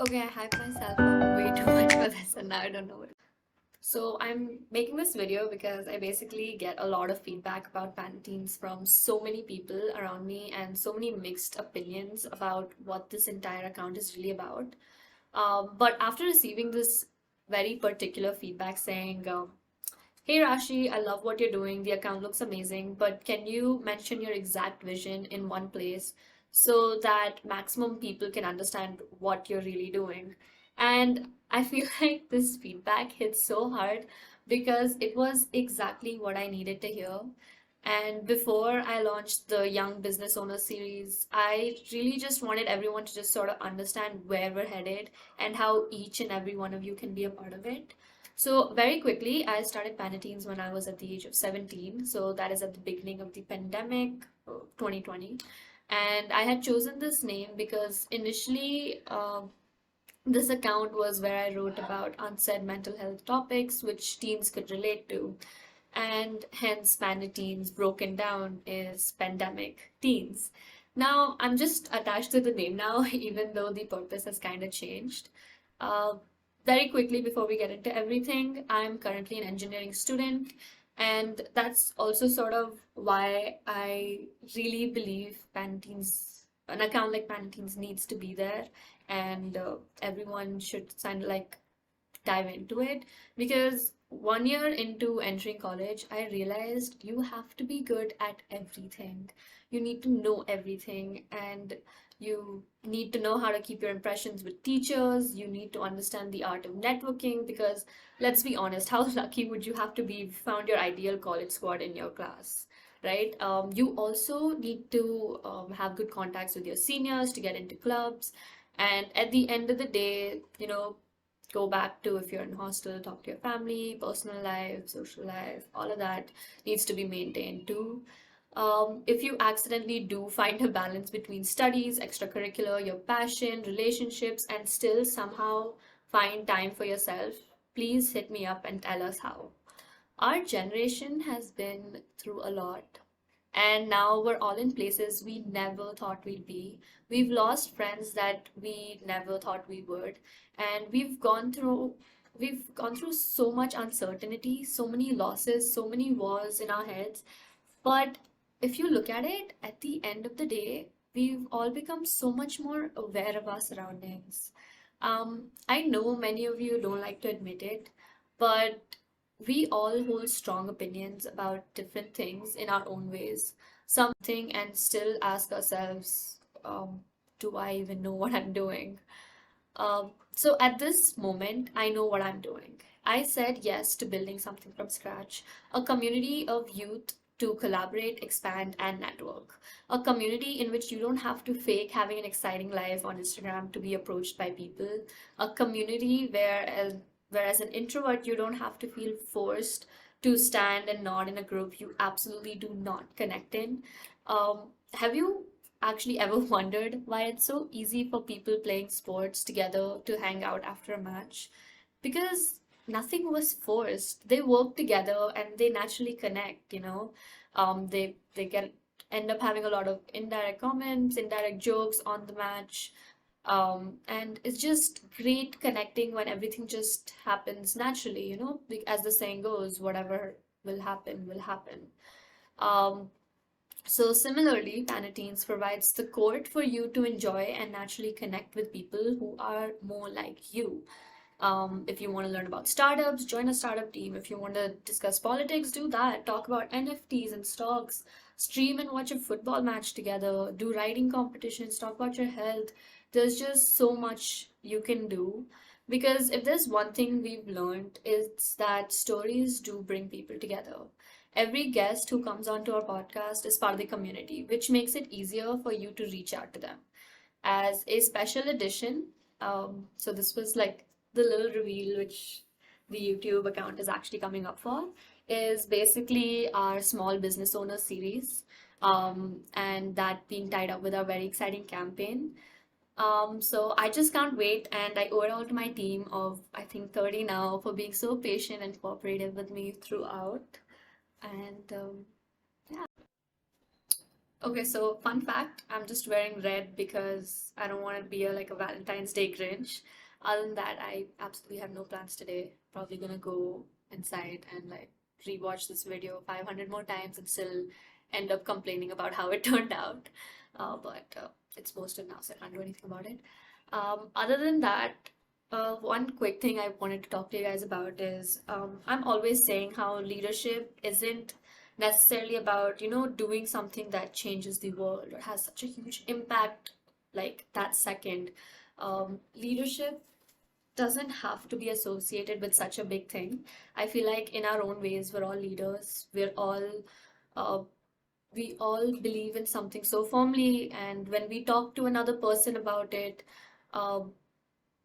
Okay, I hyped myself up way too much for this and now I don't know what. So I'm making this video because I basically get a lot of feedback about Pandeteens from so many people around me and so many mixed opinions about what this entire account is really about. But after receiving this very particular feedback saying, hey Rashi, I love what you're doing. The account looks amazing, but can you mention your exact vision in one place so that maximum people can understand what you're really doing? And I feel like this feedback hits so hard because it was exactly what I needed to hear. And before I launched the Young Business Owner series, I really just wanted everyone to just sort of understand where we're headed and how each and every one of you can be a part of it. So very quickly, I started Pandeteens when I was at the age of 17. So that is at the beginning of the pandemic, 2020. And I had chosen this name because initially, this account was where I wrote about unsaid mental health topics which teens could relate to. And hence, Pandeteens broken down is pandemic teens. Now, I'm just attached to the name now, even though the purpose has kind of changed. Uh, Very quickly, before we get into everything, I'm currently an engineering student, and that's also sort of why I really believe Pantene's, an account like Pantene's needs to be there, and everyone should kind of like dive into it because 1 year into entering college, I realized you have to be good at everything. You need to know everything, and you need to know how to keep your impressions with teachers. You need to understand the art of networking because let's be honest, how lucky would you have to be if you found your ideal college squad in your class? Right? You also need to have good contacts with your seniors to get into clubs. And at the end of the day, go back to if you're in hostel, talk to your family, personal life, social life, all of that needs to be maintained too. If you accidentally do find a balance between studies, extracurricular, your passion, relationships, and still somehow find time for yourself, please hit me up and tell us how. Our generation has been through a lot, and now we're all in places we never thought we'd be. We've lost friends that we never thought we would, and we've gone through so much uncertainty, so many losses, so many wars in our heads. But if you look at it, at the end of the day, we've all become so much more aware of our surroundings. I know many of you don't like to admit it, but we all hold strong opinions about different things in our own ways. Something and still ask ourselves, do I even know what I'm doing? So at this moment, I know what I'm doing. I said yes to building something from scratch, a community of youth to collaborate, expand, and network. A community in which you don't have to fake having an exciting life on Instagram to be approached by people. A community whereas an introvert, you don't have to feel forced to stand and nod in a group you absolutely do not connect in. Have you actually ever wondered why it's so easy for people playing sports together to hang out after a match? Because nothing was forced. They work together and they naturally connect. They get end up having a lot of indirect comments, indirect jokes on the match. And it's just great connecting when everything just happens naturally. As the saying goes, whatever will happen, will happen. Um, so similarly, Panettine's provides the court for you to enjoy and naturally connect with people who are more like you. If you want to learn about startups, join a startup team. If you want to discuss politics, do that. Talk about NFTs and stocks. Stream and watch a football match together. Do writing competitions. Talk about your health. There's just so much you can do. Because if there's one thing we've learned, it's that stories do bring people together. Every guest who comes onto our podcast is part of the community, which makes it easier for you to reach out to them. As a special edition, so this was like the little reveal which the YouTube account is actually coming up for, is basically our small business owner series, and that being tied up with our very exciting campaign. So I just can't wait, and I owe it all to my team of I think 30 now for being so patient and cooperative with me throughout. And yeah. Okay, so fun fact, I'm just wearing red because I don't want to be a Valentine's Day Grinch. Other than that, I absolutely have no plans today. Probably gonna go inside and like rewatch this video 500 more times and still end up complaining about how it turned out. But it's posted now, so I can't do anything about it. Other than that, one quick thing I wanted to talk to you guys about is I'm always saying how leadership isn't necessarily about, doing something that changes the world or has such a huge impact like that second. Leadership doesn't have to be associated with such a big thing. I feel like in our own ways, we're all leaders. Uh, we all believe in something so firmly, and when we talk to another person about it, um,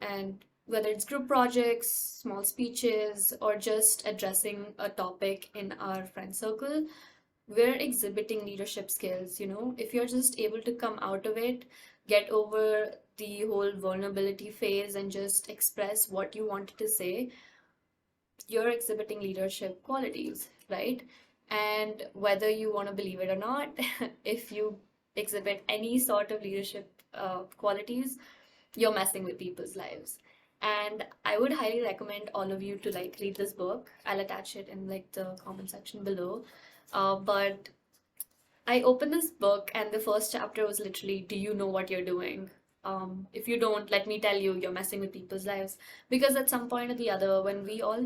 and whether it's group projects, small speeches, or just addressing a topic in our friend circle, we're exhibiting leadership skills. If you're just able to come out of it, get over the whole vulnerability phase and just express what you wanted to say, you're exhibiting leadership qualities, right? And whether you want to believe it or not, if you exhibit any sort of leadership qualities, you're messing with people's lives. And I would highly recommend all of you to like read this book. I'll attach it in like the comment section below. But I opened this book and the first chapter was literally, do you know what you're doing? If you don't, let me tell you, you're messing with people's lives. Because at some point or the other, when we all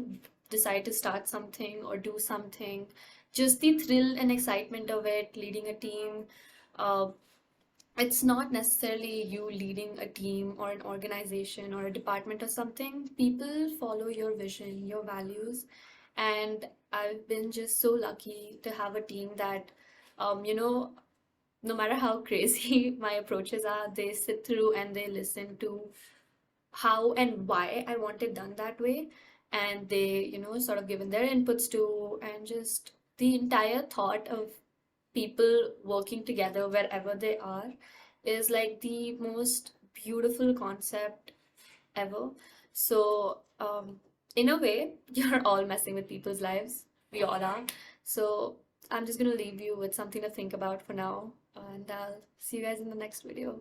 decide to start something or do something, just the thrill and excitement of it, leading a team, uh, it's not necessarily you leading a team or an organization or a department or something. People follow your vision, your values. And I've been just so lucky to have a team that, no matter how crazy my approaches are, they sit through and they listen to how and why I want it done that way. And they, sort of given their inputs to, and just the entire thought of people working together wherever they are is like the most beautiful concept ever. So, in a way, you're all messing with people's lives. We all are. So, I'm just gonna leave you with something to think about for now, and I'll see you guys in the next video.